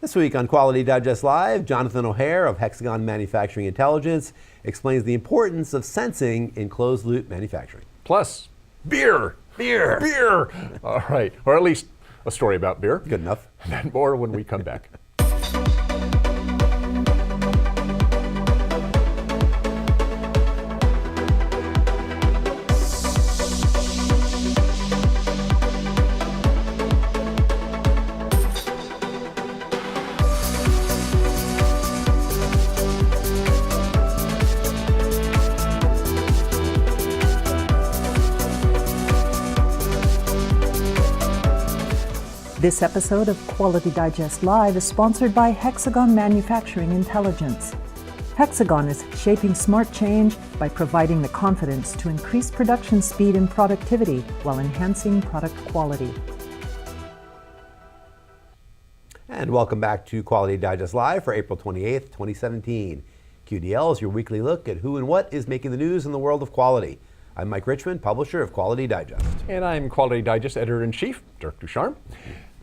This week on Quality Digest Live, Jonathan O'Hare of Hexagon Manufacturing Intelligence explains the importance of sensing in closed-loop manufacturing. Plus, beer. All right, or at least a story about beer. Good enough. And more when we come back. This episode of Quality Digest Live is sponsored by Hexagon Manufacturing Intelligence. Hexagon is shaping smart change by providing the confidence to increase production speed and productivity while enhancing product quality. And welcome back to Quality Digest Live for April 28th, 2017. QDL is your weekly look at who and what is making the news in the world of quality. I'm Mike Richmond, publisher of Quality Digest. And I'm Quality Digest editor-in-chief, Dirk Ducharme.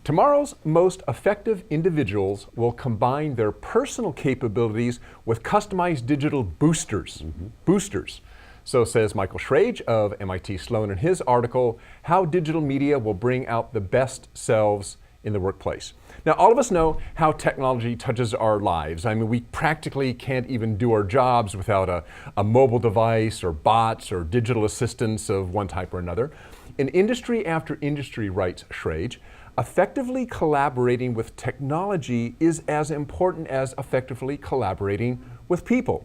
Tomorrow's most effective individuals will combine their personal capabilities with customized digital boosters. Boosters. So says Michael Schrage of MIT Sloan in his article, How Digital Media Will Bring Out the Best Selves in the Workplace. Now, all of us know how technology touches our lives. I mean, we practically can't even do our jobs without a mobile device or bots or digital assistants of one type or another. In industry after industry, writes Schrage, effectively collaborating with technology is as important as effectively collaborating with people.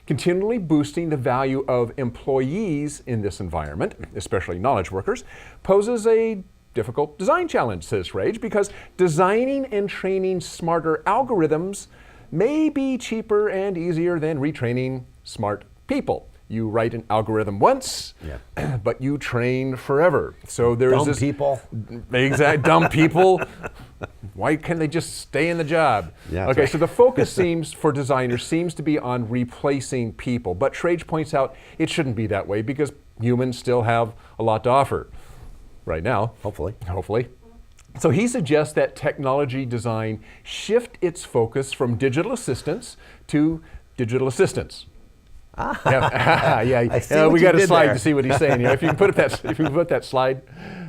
Continually boosting the value of employees in this environment, especially knowledge workers, poses a difficult design challenge, says Schrage, because designing and training smarter algorithms may be cheaper and easier than retraining smart people. You write an algorithm once, but you train forever. So there's dumb this people. Exact dumb people. Why can't they just stay in the job? Yeah, okay, right. so the focus for designers seems to be on replacing people, but Schrage points out it shouldn't be that way because humans still have a lot to offer right now. Hopefully. So he suggests that technology design shift its focus from digital assistants to digital assistants. We got a slide to see what he's saying. If you can put that slide,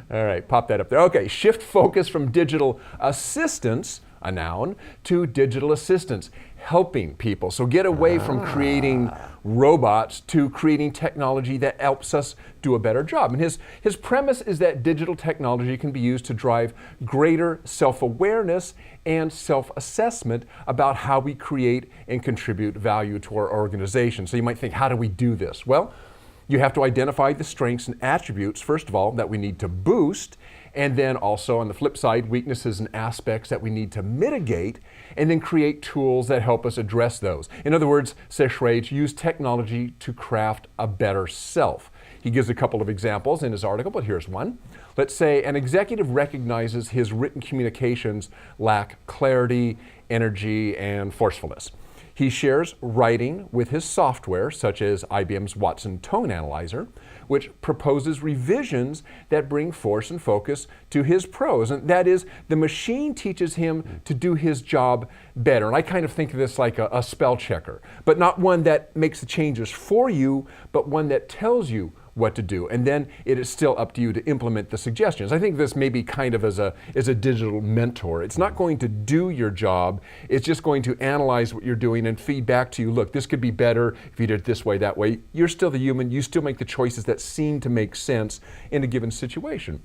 all right, pop that up there. Okay, shift focus from digital assistants, a noun, to digital assistants, helping people. So get away from creating robots to creating technology that helps us do a better job. And his premise is that digital technology can be used to drive greater self-awareness and self-assessment about how we create and contribute value to our organization. So you might think, how do we do this? Well, you have to identify the strengths and attributes, first of all, that we need to boost, and then also on the flip side, weaknesses and aspects that we need to mitigate, and then create tools that help us address those. In other words, says Schrage, use technology to craft a better self. He gives a couple of examples in his article, but here's one. Let's say an executive recognizes his written communications lack clarity, energy, and forcefulness. He shares writing with his software, such as IBM's Watson Tone Analyzer, which proposes revisions that bring force and focus to his prose. And that is, the machine teaches him to do his job better. And I kind of think of this like a spell checker, but not one that makes the changes for you, but one that tells you what to do. And then it is still up to you to implement the suggestions. I think this may be kind of as a digital mentor. It's not going to do your job. It's just going to analyze what you're doing and feed back to you, look, this could be better if you did it this way, that way. You're still the human. You still make the choices that seem to make sense in a given situation.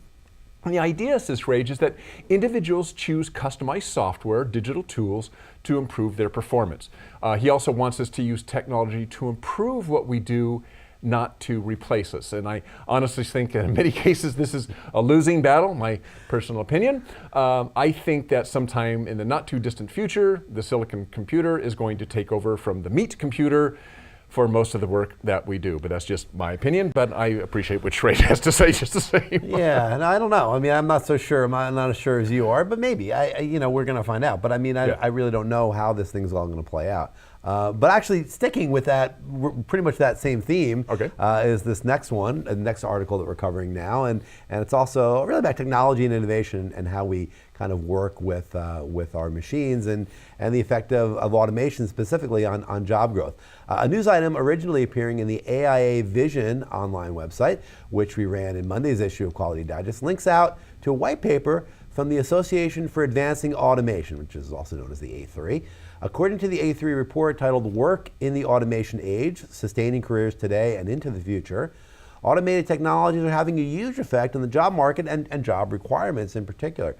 And the idea, says Schrage, is that individuals choose customized software, digital tools, to improve their performance. He also wants us to use technology to improve what we do, not to replace us. And I honestly think in many cases this is a losing battle, my personal opinion. I think that sometime in the not too distant future, the silicon computer is going to take over from the meat computer for most of the work that we do. But that's just my opinion, but I appreciate what Schrage has to say just the same. Yeah, and I don't know. I mean, I'm not so sure. I'm not as sure as you are, but maybe. We're going to find out. But I mean, I really don't know how this thing's all going to play out. But actually, sticking with that, pretty much that same theme, is this next one, the next article that we're covering now, and it's also really about technology and innovation and how we kind of work with our machines and the effect of automation specifically on job growth. A news item originally appearing in the AIA Vision online website, which we ran in Monday's issue of Quality Digest, links out to a white paper from the Association for Advancing Automation, which is also known as the A3. According to the A3 report titled Work in the Automation Age, Sustaining Careers Today and into the Future, automated technologies are having a huge effect on the job market and job requirements in particular.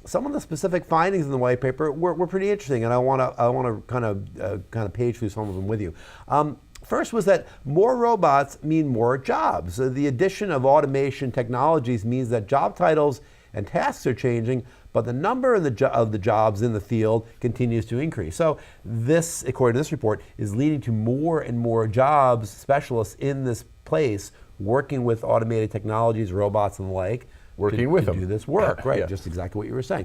Some of the specific findings in the white paper were pretty interesting, and I want to kind of page through some of them with you. First was that more robots mean more jobs. The addition of automation technologies means that job titles and tasks are changing, but the number of the jobs in the field continues to increase. So this, according to this report, is leading to more and more jobs, specialists in this place, working with automated technologies, robots and the like, to do this work, right? Yeah. Just exactly what you were saying.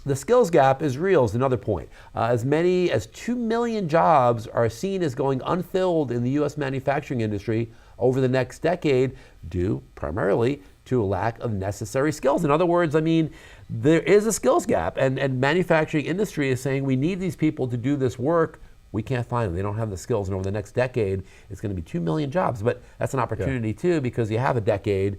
The skills gap is real is another point. As many as 2 million jobs are seen as going unfilled in the U.S. manufacturing industry over the next decade, due primarily to a lack of necessary skills. In other words, I mean, there is a skills gap, and manufacturing industry is saying we need these people to do this work. We can't find them. They don't have the skills, and over the next decade, it's going to be 2 million jobs. But that's an opportunity too, because you have a decade,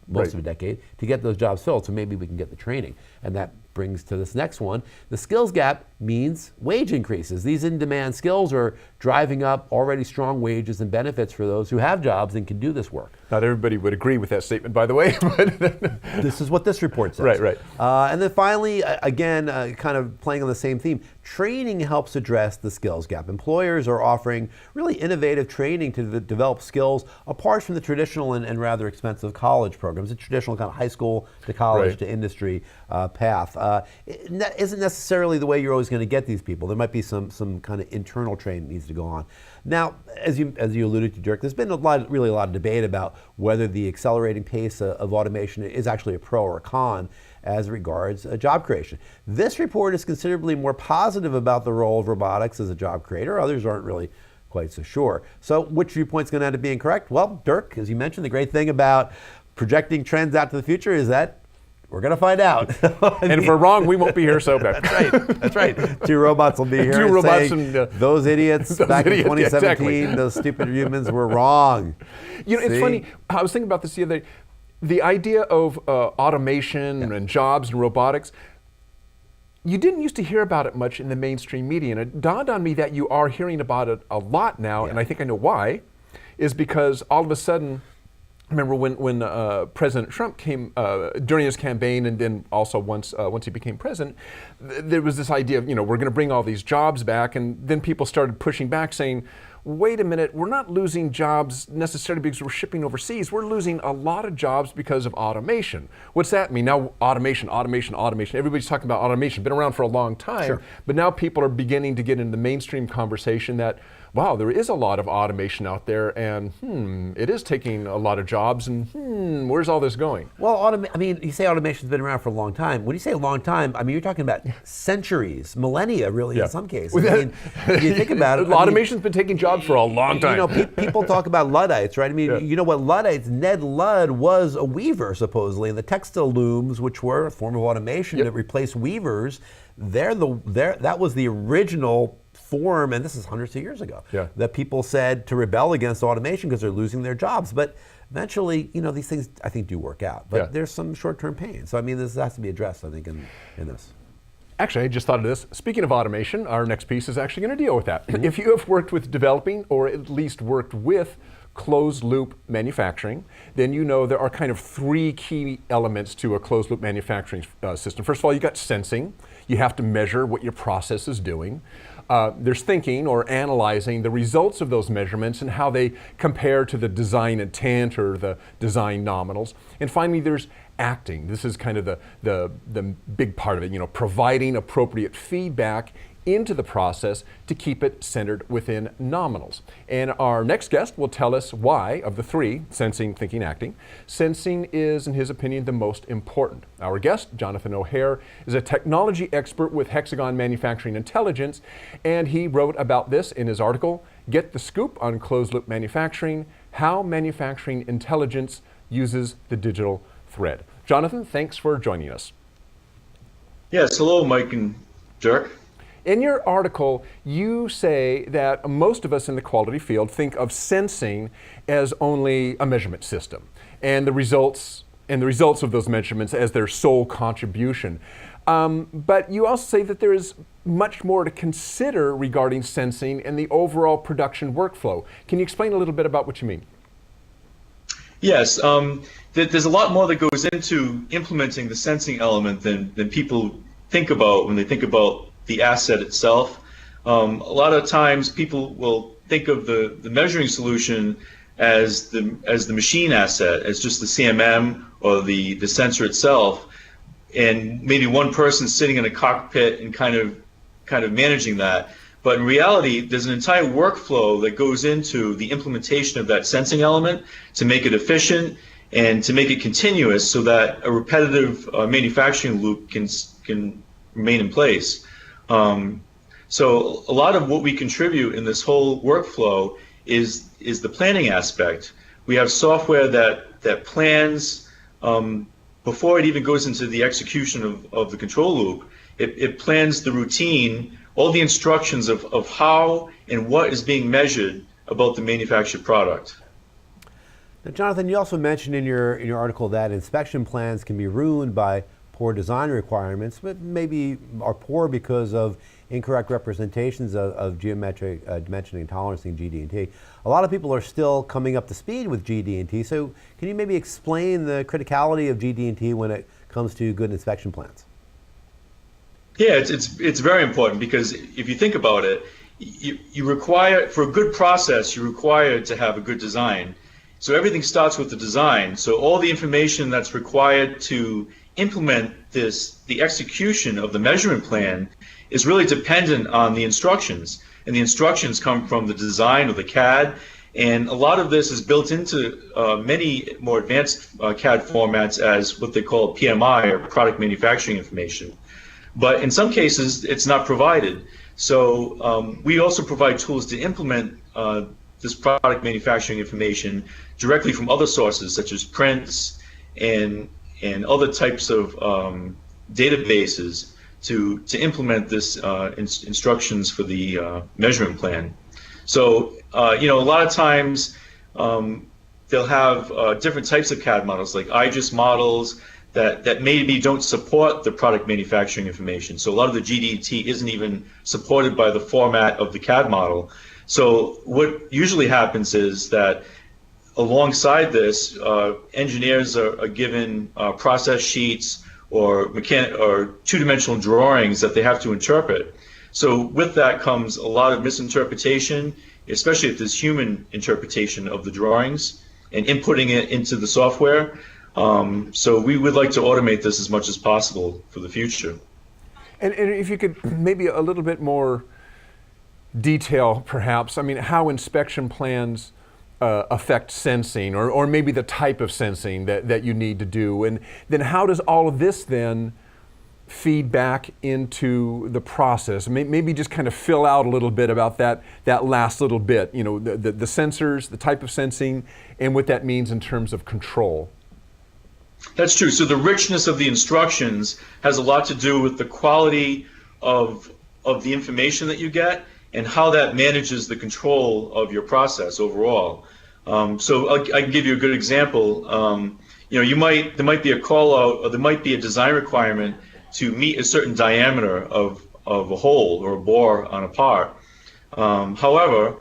most of a decade, to get those jobs filled. So maybe we can get the training, and that brings to this next one. The skills gap means wage increases. These in-demand skills are driving up already strong wages and benefits for those who have jobs and can do this work. Not everybody would agree with that statement, by the way. This is what this report says. Right. And then finally, again, kind of playing on the same theme, training helps address the skills gap. Employers are offering really innovative training to develop skills apart from the traditional and rather expensive college programs, the traditional kind of high school to college to industry path. That isn't necessarily the way you're always going to get these people. There might be some kind of internal training that needs to go on. Now, as you alluded to, Dirk, there's been a lot of debate about whether the accelerating pace of automation is actually a pro or a con as regards job creation. This report is considerably more positive about the role of robotics as a job creator. Others aren't really quite so sure. So which viewpoint's going to end up being correct? Well, Dirk, as you mentioned, the great thing about projecting trends out to the future is that we're going to find out. And if we're wrong, we won't be here, so That's right. Two robots will be here. Two robots saying, those idiots back in 2017, those stupid humans were wrong. You know, it's funny. I was thinking about this the other day. The idea of automation and jobs and robotics, you didn't used to hear about it much in the mainstream media, and it dawned on me that you are hearing about it a lot now, and I think I know why, is because all of a sudden, remember when President Trump came during his campaign, and then also once he became president, there was this idea of, we're going to bring all these jobs back, and then people started pushing back, saying, wait a minute, we're not losing jobs necessarily because we're shipping overseas. We're losing a lot of jobs because of automation. What's that mean? Now automation. Everybody's talking about automation. Been around for a long time, but now people are beginning to get into the mainstream conversation that, wow, there is a lot of automation out there, and it is taking a lot of jobs, and where's all this going? Well, you say automation's been around for a long time. When you say a long time, you're talking about centuries, millennia, really, in some cases. If you think about it, automation's been taking jobs for a long time. People talk about Luddites, right? You know what Luddites? Ned Ludd was a weaver, supposedly, and the textile looms, which were a form of automation that replaced weavers, that was the original form, and this is hundreds of years ago, that people said to rebel against automation because they're losing their jobs. But eventually, these things I think do work out. But there's some short-term pain. So this has to be addressed, I think, in this. Actually, I just thought of this. Speaking of automation, our next piece is actually going to deal with that. If you have worked with developing, or at least worked with closed-loop manufacturing, then you know there are kind of three key elements to a closed-loop manufacturing system. First of all, you got sensing. You have to measure what your process is doing. There's thinking or analyzing the results of those measurements and how they compare to the design intent or the design nominals. And finally, there's acting. This is kind of the big part of it, providing appropriate feedback into the process to keep it centered within nominals. And our next guest will tell us why, of the three, sensing, thinking, acting, sensing is, in his opinion, the most important. Our guest, Jonathan O'Hare, is a technology expert with Hexagon Manufacturing Intelligence, and he wrote about this in his article, Get the Scoop on Closed-Loop Manufacturing, How Manufacturing Intelligence Uses the Digital Thread. Jonathan, thanks for joining us. Yes, hello, Mike and Dirk. In your article, you say that most of us in the quality field think of sensing as only a measurement system, and the results of those measurements as their sole contribution. But you also say that there is much more to consider regarding sensing and the overall production workflow. Can you explain a little bit about what you mean? Yes, there's a lot more that goes into implementing the sensing element than people think about when they think about the asset itself. A lot of times people will think of the measuring solution as the machine asset, as just the CMM or the sensor itself, and maybe one person sitting in a cockpit and kind of managing that. But in reality, there's an entire workflow that goes into the implementation of that sensing element to make it efficient and to make it continuous so that a repetitive manufacturing loop can remain in place. So a lot of what we contribute in this whole workflow is the planning aspect. We have software that plans before it even goes into the execution of the control loop. It plans the routine, all the instructions of how and what is being measured about the manufactured product. Now, Jonathan, you also mentioned in your article that inspection plans can be ruined by poor design requirements, but maybe are poor because of incorrect representations of geometric dimensioning, tolerancing, GD&T. A lot of people are still coming up to speed with GD&T, so can you maybe explain the criticality of GD&T when it comes to good inspection plans? Yeah, it's very important because if you think about it, you require, for a good process, you're required to have a good design. So everything starts with the design. So all the information that's required to implement the execution of the measurement plan is really dependent on the instructions. And the instructions come from the design of the CAD. And a lot of this is built into many more advanced CAD formats as what they call PMI, or product manufacturing information. But in some cases, it's not provided. So we also provide tools to implement this product manufacturing information directly from other sources, such as prints and other types of databases to implement this instructions for the measurement plan. So a lot of times they'll have different types of CAD models, like IGES models, that maybe don't support the product manufacturing information. So a lot of the GD&T isn't even supported by the format of the CAD model. So what usually happens is that alongside this, engineers are given process sheets or two-dimensional drawings that they have to interpret. So with that comes a lot of misinterpretation, especially if there's human interpretation of the drawings and inputting it into the software. So we would like to automate this as much as possible for the future. And if you could maybe a little bit more detail, perhaps, I mean, how inspection plans affect sensing, or maybe the type of sensing that you need to do, and then how does all of this then feed back into the process? Maybe just kind of fill out a little bit about that last little bit, the sensors, the type of sensing, and what that means in terms of control. That's true. So the richness of the instructions has a lot to do with the quality of the information that you get and how that manages the control of your process overall. So I can give you a good example. There might be a call out, or there might be a design requirement to meet a certain diameter of a hole or a bore on a part. However,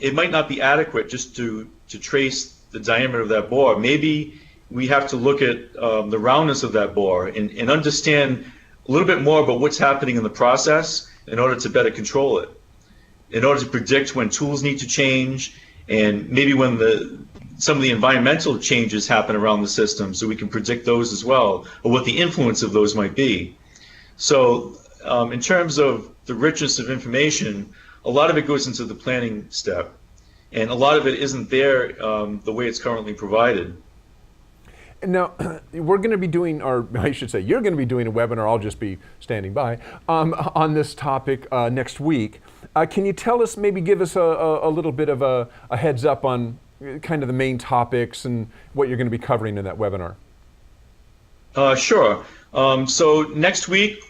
it might not be adequate just to trace the diameter of that bore. Maybe we have to look at the roundness of that bore and understand a little bit more about what's happening in the process in order to better control it, in order to predict when tools need to change, and maybe when some of the environmental changes happen around the system, so we can predict those as well, or what the influence of those might be. So in terms of the richness of information, a lot of it goes into the planning step, and a lot of it isn't there the way it's currently provided. Now, we're going to be doing, or I should say, you're going to be doing a webinar, I'll just be standing by, on this topic next week. Can you tell us, maybe give us a little bit of a heads up on kind of the main topics and what you're going to be covering in that webinar? Sure. So next week,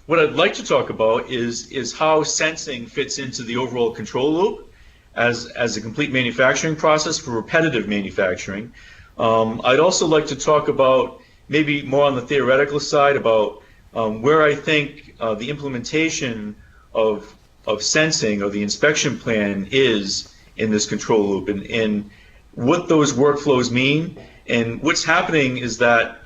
what I'd like to talk about is how sensing fits into the overall control loop as a complete manufacturing process for repetitive manufacturing. I'd also like to talk about maybe more on the theoretical side about where I think the implementation of sensing or the inspection plan is in this control loop, and what those workflows mean. And what's happening is that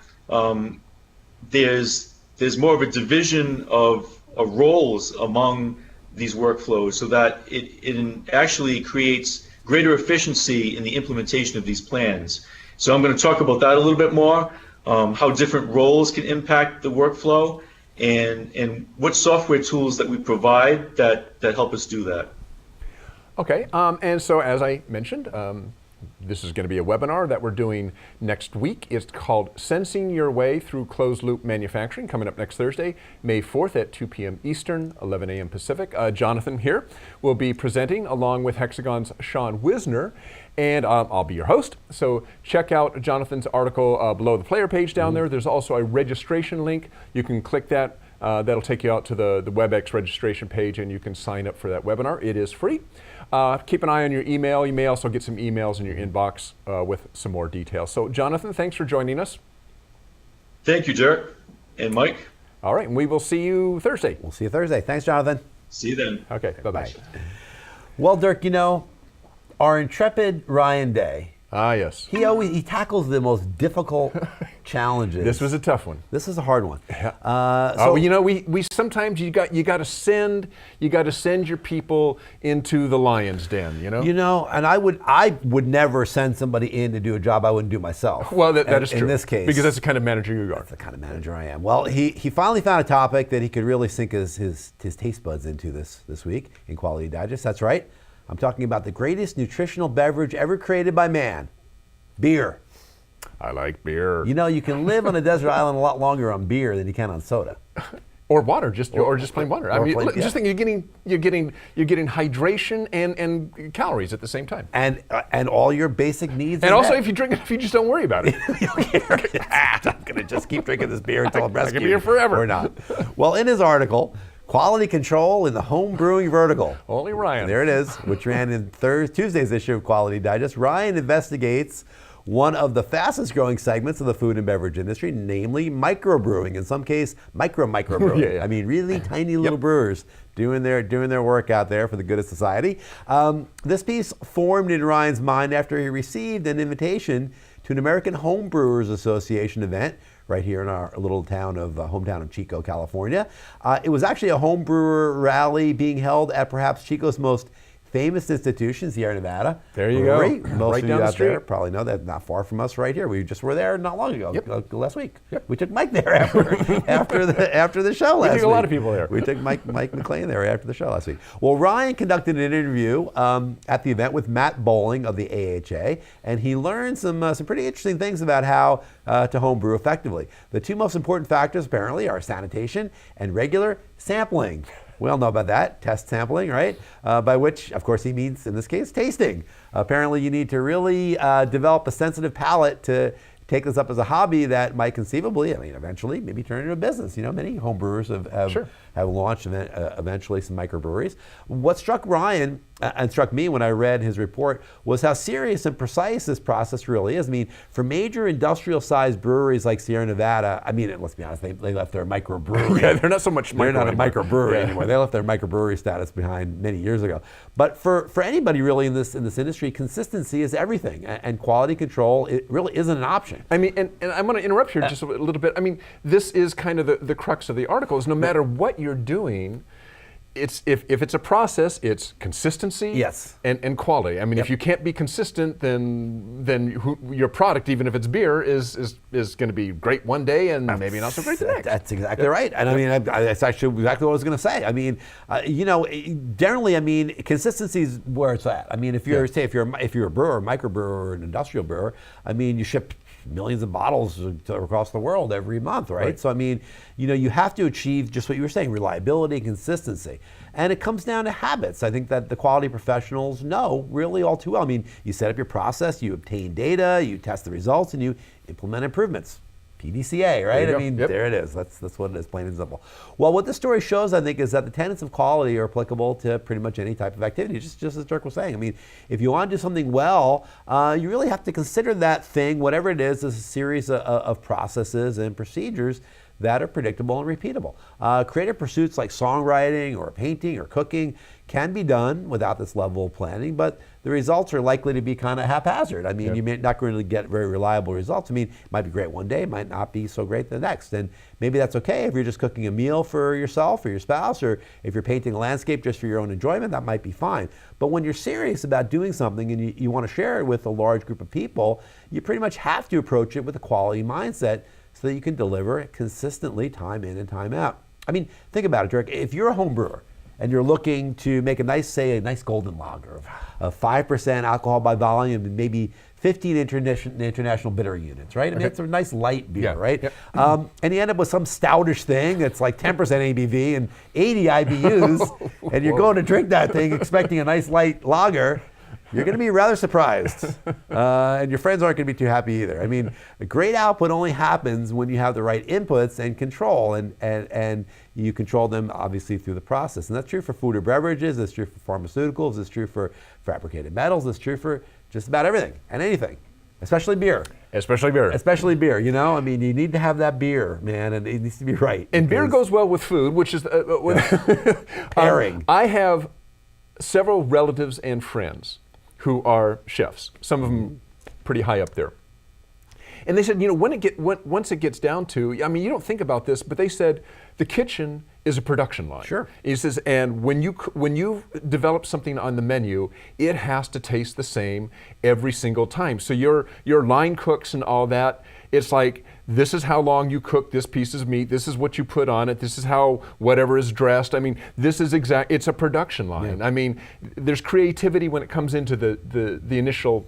there's more of a division of roles among these workflows, so that it actually creates greater efficiency in the implementation of these plans. So I'm going to talk about that a little bit more, how different roles can impact the workflow, and what software tools that we provide that help us do that. Okay, and so as I mentioned, this is going to be a webinar that we're doing next week. It's called Sensing Your Way Through Closed Loop Manufacturing, coming up next Thursday, May 4th at 2 p.m. Eastern, 11 a.m. Pacific. Jonathan here will be presenting along with Hexagon's Sean Wisner, and I'll be your host. So check out Jonathan's article below the player page down there. There's also a registration link. You can click that. That'll take you out to the WebEx registration page, and you can sign up for that webinar. It is free. Keep an eye on your email. You may also get some emails in your inbox with some more details. So, Jonathan, thanks for joining us. Thank you, Derek and Mike. All right, and we will see you Thursday. We'll see you Thursday. Thanks, Jonathan. See you then. Okay, bye-bye. Well, Dirk, our intrepid Ryan Day, Ah, yes. he tackles the most difficult challenges. This was a tough one. This is a hard one. So we sometimes you got to send your people into the lion's den. And I would never send somebody in to do a job I wouldn't do myself. Well, that is true in this case, because that's the kind of manager you are. That's the kind of manager I am. Well, he finally found a topic that he could really sink his taste buds into this week in Quality Digest. That's right. I'm talking about the greatest nutritional beverage ever created by man, beer. I like beer. You can live on a desert island a lot longer on beer than you can on soda. Or water, or just plain water. Just think you're getting hydration and calories at the same time. And all your basic needs. And also, if you drink it, if you just don't worry about it. I'm going to just keep drinking this beer until I'm rescued. I can be here forever. Or not. Well, in his article, Quality Control in the Home-Brewing Vertical. Only Ryan. There it is, which ran in Tuesday's issue of Quality Digest. Ryan investigates one of the fastest growing segments of the food and beverage industry, namely microbrewing. In some case, microbrewing. Yeah. I mean, really tiny little brewers doing their work out there for the good of society. This piece formed in Ryan's mind after he received an invitation to an American Home Brewers Association event right here in our little town of hometown of Chico, California. It was actually a home brewer rally being held at perhaps Chico's most famous institution, Sierra Nevada. There you Brewery. go. Most right of down you the out street. there probably know that, not far from us right here. We just were there not long ago, last week. Yep. We took Mike there after the show last week. We took a lot of people there. We took Mike McLean there after the show last week. Well, Ryan conducted an interview at the event with Matt Bowling of the AHA, and he learned some pretty interesting things about how to home brew effectively. The two most important factors apparently are sanitation and regular sampling. We all know about that, test sampling, right? By which, of course, he means, in this case, tasting. Apparently, you need to really develop a sensitive palate to take this up as a hobby that might conceivably, eventually, maybe turn into a business. Many home brewers have launched eventually some microbreweries. What struck Ryan and struck me when I read his report was how serious and precise this process really is. For major industrial-sized breweries like Sierra Nevada, let's be honest, they left their microbrewery. Yeah, they're not so much. They're not a microbrewery anymore. They left their microbrewery status behind many years ago. But for anybody really in this industry, consistency is everything, and quality control it really isn't an option. And I'm going to interrupt here just a little bit. This is kind of the crux of the article. Is no matter what you're doing, it's if it's a process, it's consistency yes. and quality. If you can't be consistent, then your product, even if it's beer, is going to be great one day and maybe not so great the next. That's exactly right. And that's actually exactly what I was going to say. Generally, consistency is where it's at. If you're if you're a brewer, a microbrewer, or an industrial brewer, you ship millions of bottles across the world every month, right? So you have to achieve just what you were saying, reliability and consistency. And it comes down to habits. I think that the quality professionals know really all too well. You set up your process, you obtain data, you test the results, and you implement improvements. PDCA, right? There you I go. mean, Yep. there it is. That's what it is, plain and simple. Well, what this story shows, I think, is that the tenets of quality are applicable to pretty much any type of activity, just as Dirk was saying. I mean, if you want to do something well, you really have to consider that thing, whatever it is, as a series of processes and procedures that are predictable and repeatable. Creative pursuits like songwriting or painting or cooking can be done without this level of planning, but the results are likely to be kind of haphazard. I mean, you may not really get very reliable results. I mean, it might be great one day, it might not be so great the next. And maybe that's okay if you're just cooking a meal for yourself or your spouse, or if you're painting a landscape just for your own enjoyment, that might be fine. But when you're serious about doing something and you want to share it with a large group of people, you pretty much have to approach it with a quality mindset so that you can deliver it consistently time in and time out. I mean, think about it, Dirk. If you're a home brewer and you're looking to make a nice golden lager of 5% alcohol by volume and maybe 15 international bitter units, right? I mean, it's a nice light beer, right? Yep. And you end up with some stoutish thing that's like 10% ABV and 80 IBUs, and you're going to drink that thing expecting a nice light lager. You're going to be rather surprised, and your friends aren't going to be too happy either. I mean, a great output only happens when you have the right inputs and control, and you control them obviously through the process. And that's true for food or beverages, it's true for pharmaceuticals, it's true for fabricated metals, it's true for just about everything and anything, especially beer. Especially beer. Especially beer, you know? I mean, you need to have that beer, man, and it needs to be right. And beer goes well with food, which is pairing. I have several relatives and friends who are chefs, some of them pretty high up there. And they said, you know, once it gets down to, I mean, you don't think about this, but they said the kitchen is a production line. Sure. He says, and when you develop something on the menu, it has to taste the same every single time. So your line cooks and all that, it's like, this is how long you cook this piece of meat, this is what you put on it, this is how whatever is dressed. I mean, this is it's a production line. Yeah. I mean, there's creativity when it comes into the initial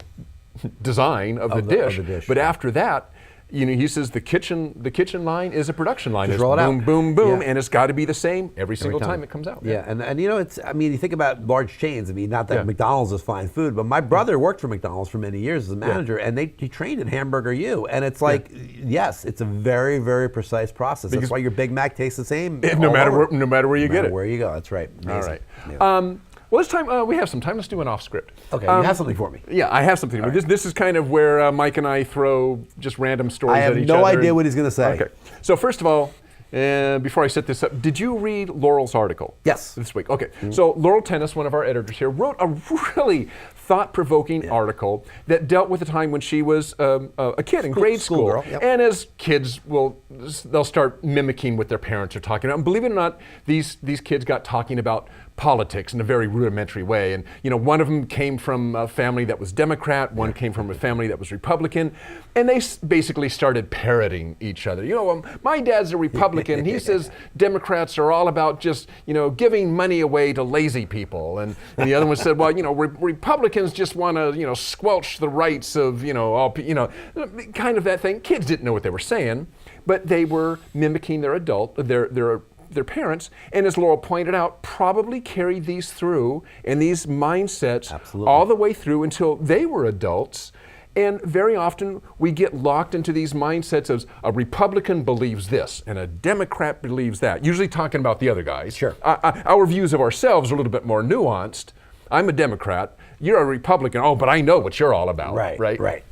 design of the dish, but after that, you know, he says the kitchen line is a production line. Just it's roll it boom, out. boom, boom, and it's got to be the same every single time it comes out. Yeah, and you know, I mean, you think about large chains. I mean, not that McDonald's is fine food, but my brother worked for McDonald's for many years as a manager, and he trained at Hamburger U, and it's like, yes, it's a very, very precise process. That's why your Big Mac tastes the same. No matter where you get it. Where you go, that's right. Amazing. All right. Yeah. Well, this time we have some time. Let's do an off script. Okay, you have something for me. Yeah, I have something. Right. This is kind of where Mike and I throw just random stories at each other. I have no idea what he's going to say. Okay. So first of all, before I set this up, did you read Laurel's article? Yes. This week. Okay. Mm-hmm. So Laurel Tennis, one of our editors here, wrote a really thought-provoking article that dealt with a time when she was a kid in grade school. Girl, yep. And as kids they'll start mimicking what their parents are talking about. And believe it or not, these kids got talking about politics in a very rudimentary way. And you know, one of them came from a family that was Democrat, one came from a family that was Republican, and they basically started parroting each other. You know, my dad's a Republican. He says Democrats are all about just, you know, giving money away to lazy people. And the other one said, well, you know, Republicans just want to, you know, squelch the rights of, you know, all, you know, kind of that thing. Kids didn't know what they were saying, but they were mimicking their parents, and as Laurel pointed out, probably carried these through and these mindsets all the way through until they were adults. And very often we get locked into these mindsets of a Republican believes this and a Democrat believes that, usually talking about the other guys. Sure. Our views of ourselves are a little bit more nuanced. I'm a Democrat, you're a Republican, oh, but I know what you're all about. Right.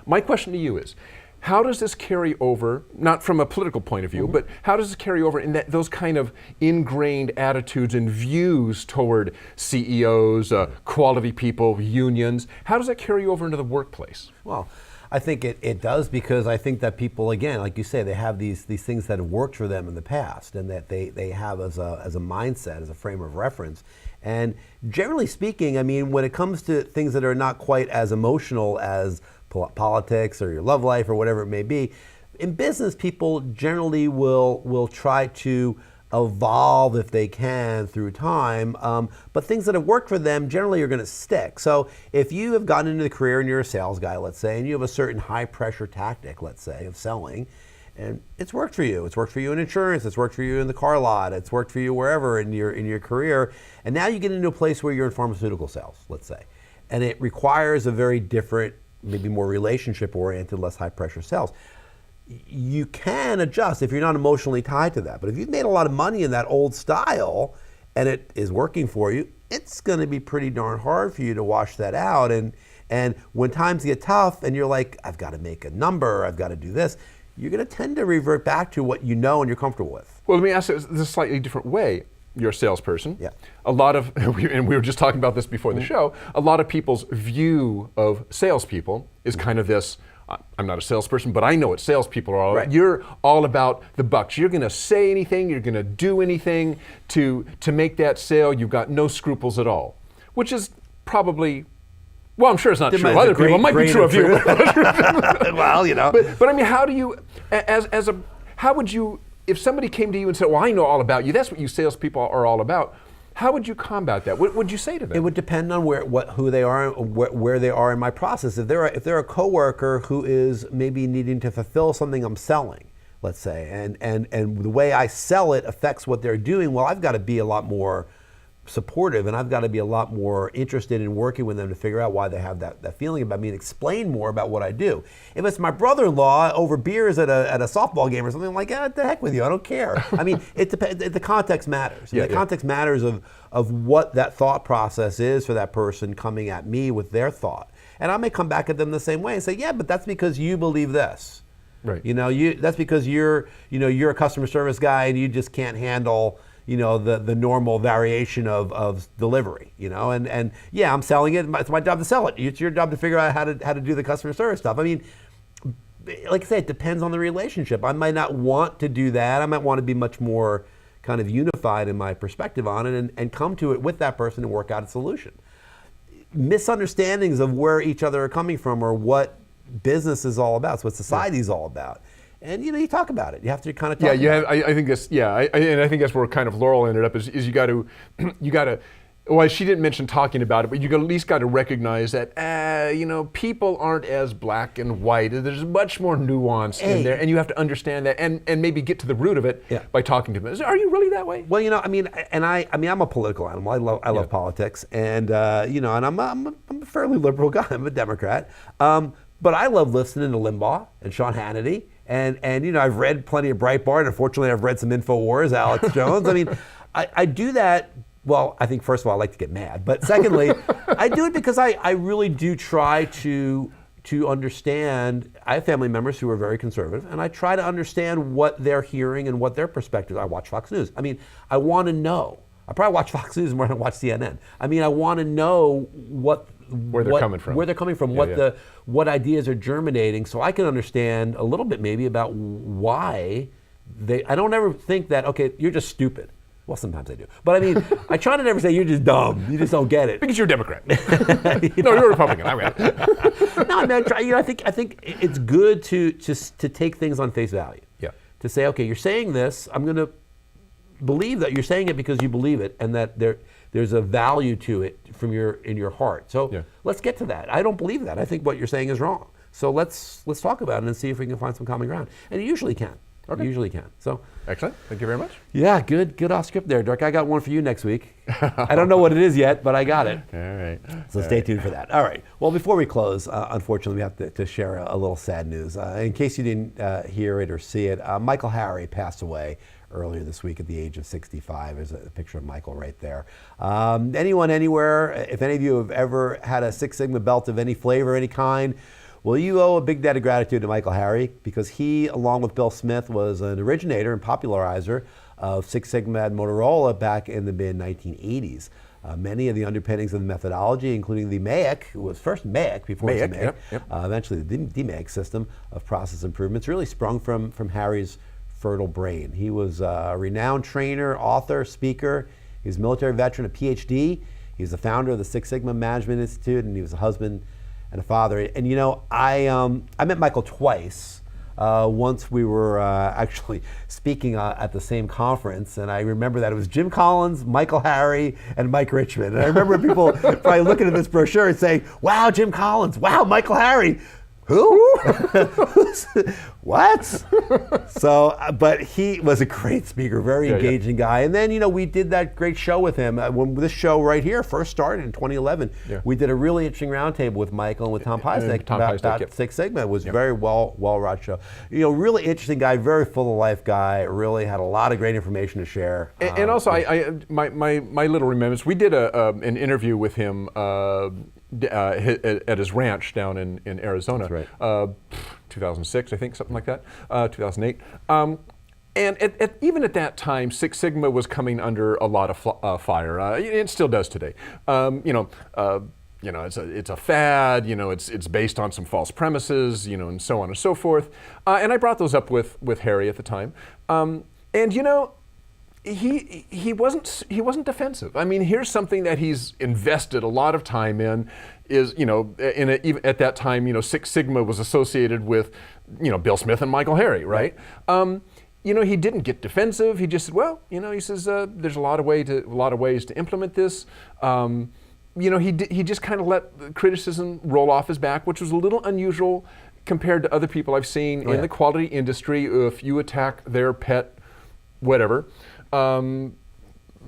My question to you is, how does this carry over, not from a political point of view, but how does this carry over in those kind of ingrained attitudes and views toward CEOs, quality people, unions? How does that carry over into the workplace? Well, I think it does, because I think that people, again, like you say, they have these things that have worked for them in the past, and that they have as a mindset, as a frame of reference. And generally speaking, I mean, when it comes to things that are not quite as emotional as politics or your love life or whatever it may be, in business, people generally will try to evolve if they can through time, but things that have worked for them generally are going to stick. So if you have gotten into the career and you're a sales guy, let's say, and you have a certain high pressure tactic, let's say, of selling, and it's worked for you. It's worked for you in insurance. It's worked for you in the car lot. It's worked for you wherever in your career. And now you get into a place where you're in pharmaceutical sales, let's say, and it requires a very different, maybe more relationship oriented, less high pressure sales. you can adjust if you're not emotionally tied to that. But if you've made a lot of money in that old style and it is working for you, it's going to be pretty darn hard for you to wash that out. And when times get tough and you're like, I've got to make a number, I've got to do this, you're going to tend to revert back to what you know and you're comfortable with. Well, let me ask this a slightly different way. You're a salesperson. Yeah. A lot of, and we were just talking about this before the show, a lot of people's view of salespeople is kind of this, I'm not a salesperson, but I know what salespeople are all about. Right. You're all about the bucks. You're going to say anything, you're going to do anything to make that sale. You've got no scruples at all, which is probably, well, I'm sure it's not true of other people. It might be true of you. Well, you know. But I mean, how do you, how would you, if somebody came to you and said, well, I know all about you, that's what you salespeople are all about, how would you combat that? What would you say to them? It would depend on who they are, where they are in my process. If they're a coworker who is maybe needing to fulfill something I'm selling, let's say, and the way I sell it affects what they're doing, well, I've got to be a lot more supportive, and I've got to be a lot more interested in working with them to figure out why they have that feeling about me and explain more about what I do. If it's my brother-in-law over beers at a softball game or something, I'm like, what the heck with you, I don't care. I mean, it depends. The context matters. Context matters of what that thought process is for that person coming at me with their thought. And I may come back at them the same way and say, yeah, but that's because you believe this. Right. You know, that's because you're a customer service guy and you just can't handle the normal variation of delivery, and yeah, I'm selling it. It's my job to sell it. It's your job to figure out how to do the customer service stuff. I mean, like I say, it depends on the relationship. I might not want to do that. I might want to be much more kind of unified in my perspective on it and come to it with that person and work out a solution. Misunderstandings of where each other are coming from or what business is all about, it's what society is all about. And you talk about it. You have to kind of talk. Yeah, I think that's and I think that's where kind of Laurel ended up is you got to. Well, she didn't mention talking about it, but you at least got to recognize that people aren't as black and white. There's much more nuance in there, and you have to understand that and maybe get to the root of it by talking to them. Are you really that way? Well, I'm a political animal. I love politics, and and I'm a fairly liberal guy. I'm a Democrat, but I love listening to Limbaugh and Sean Hannity. And I've read plenty of Breitbart, and unfortunately I've read some InfoWars, Alex Jones. I mean, I do that, well, I think first of all I like to get mad, but secondly, I do it because I really do try to understand. I have family members who are very conservative, and I try to understand what they're hearing and what their perspective. I watch Fox News. I mean, I want to know. I probably watch Fox News more than I watch CNN. I mean, I want to know where they're coming from, what ideas are germinating, so I can understand a little bit maybe about why I don't ever think that, okay, you're just stupid. Well, sometimes I do. But I mean, I try to never say you're just dumb. You just don't get it. Because you're a Democrat. No, you're a Republican. I read it. No, I mean, I think it's good to take things on face value. Yeah. To say, okay, you're saying this, I'm going to believe that you're saying it because you believe it, and that there's a value to it in your heart. So let's get to that. I don't believe that. I think what you're saying is wrong. So let's talk about it and see if we can find some common ground. And you usually can. Okay. You usually can. So excellent. Thank you very much. Yeah, good off script there, Dirk. I got one for you next week. I don't know what it is yet, but I got it. All right. So stay tuned for that. All right. Well, before we close, unfortunately, we have to share a little sad news. In case you didn't hear it or see it, Michael Harry passed away earlier this week at the age of 65. There's a picture of Michael right there. Anyone, anywhere, if any of you have ever had a Six Sigma belt of any flavor, any kind, well, you owe a big debt of gratitude to Michael Harry, because he, along with Bill Smith, was an originator and popularizer of Six Sigma at Motorola back in the mid-1980s. Many of the underpinnings of the methodology, including the MAIC, who was first MAIC before it was MAIC, eventually the DMAIC system of process improvements, really sprung from Harry's fertile brain. He was a renowned trainer, author, speaker. He was a military veteran, a PhD. He was the founder of the Six Sigma Management Institute, and he was a husband and a father. And I met Michael twice. Once we were actually speaking at the same conference, and I remember that it was Jim Collins, Michael Harry, and Mike Richmond. And I remember people probably looking at this brochure and saying, wow, Jim Collins, wow, Michael Harry. Who? What? So, but he was a great speaker, very engaging guy. And then, we did that great show with him. When this show right here first started in 2011, we did a really interesting roundtable with Michael and with Tom Peisnick about Six Sigma. It was very well-run show. Really interesting guy, very full of life guy, really had a lot of great information to share. And also, my little remembrance, we did an interview with him at his ranch down in Arizona. That's right. 2006, I think, something like that, 2008. And even at that time, Six Sigma was coming under a lot of fire. It still does today. It's a fad. It's based on some false premises. And so on and so forth. And I brought those up with Harry at the time. He wasn't defensive. I mean, here's something that he's invested a lot of time in. Even at that time, Six Sigma was associated with, Bill Smith and Michael Harry, right? He didn't get defensive. He just said, well, he says there's a lot of ways to implement this. He just kind of let criticism roll off his back, which was a little unusual compared to other people I've seen in the quality industry. If you attack their pet, whatever.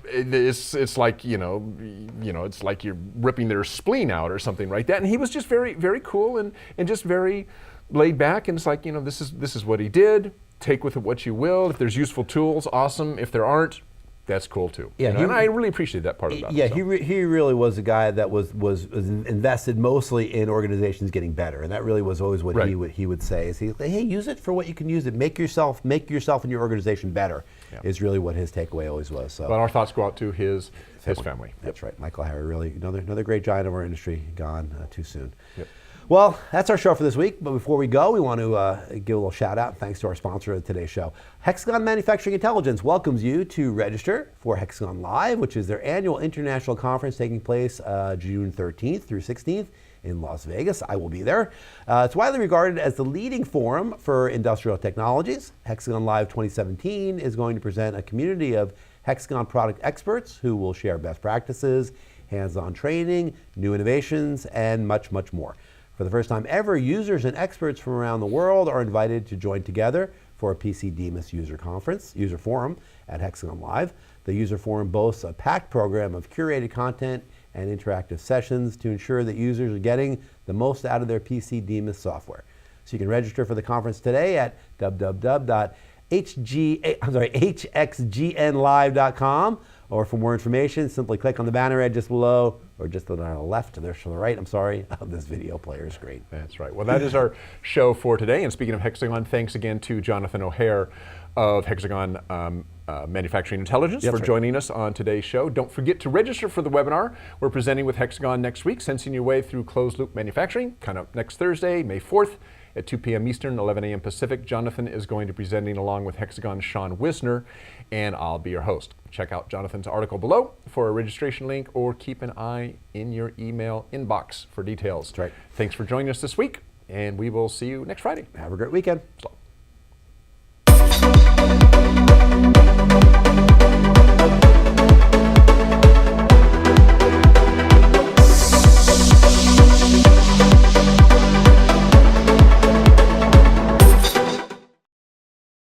It's like it's like you're ripping their spleen out or something like that. And he was just very, very cool and just very laid back. And it's like this is what he did. Take with it what you will. If there's useful tools, awesome. If there aren't, that's cool too. Yeah, and I really appreciate that part about it. Yeah, so. He really was a guy that was invested mostly in organizations getting better, and that really was always what he would say. Is hey, use it for what you can use it. Make yourself and your organization better. Yeah. Is really what his takeaway always was. So. But our thoughts go out to his family. That's right, Michael Harry, really another great giant of our industry, gone too soon. Yep. Well, that's our show for this week, but before we go, we want to give a little shout out, thanks to our sponsor of today's show. Hexagon Manufacturing Intelligence welcomes you to register for Hexagon Live, which is their annual international conference taking place June 13th through 16th in Las Vegas. I will be there. It's widely regarded as the leading forum for industrial technologies. Hexagon Live 2017 is going to present a community of Hexagon product experts who will share best practices, hands-on training, new innovations, and much, much more. For the first time ever, users and experts from around the world are invited to join together for a PC Demas user forum at Hexagon Live. The user forum boasts a packed program of curated content and interactive sessions to ensure that users are getting the most out of their PC Demas software. So you can register for the conference today at hxgnlive.com, or for more information, simply click on the banner ad just below, or just on the left, or to the right, of this video player screen. That's right. Well, that is our show for today. And speaking of Hexagon, thanks again to Jonathan O'Hare of Hexagon Manufacturing Intelligence for joining us on today's show. Don't forget to register for the webinar. We're presenting with Hexagon next week, sensing your way through closed loop manufacturing, kind of next Thursday, May 4th. At 2 p.m. Eastern, 11 a.m. Pacific. Jonathan is going to be presenting along with Hexagon's Sean Wisner, and I'll be your host. Check out Jonathan's article below for a registration link, or keep an eye in your email inbox for details. That's right. Thanks for joining us this week, and we will see you next Friday. Have a great weekend. So.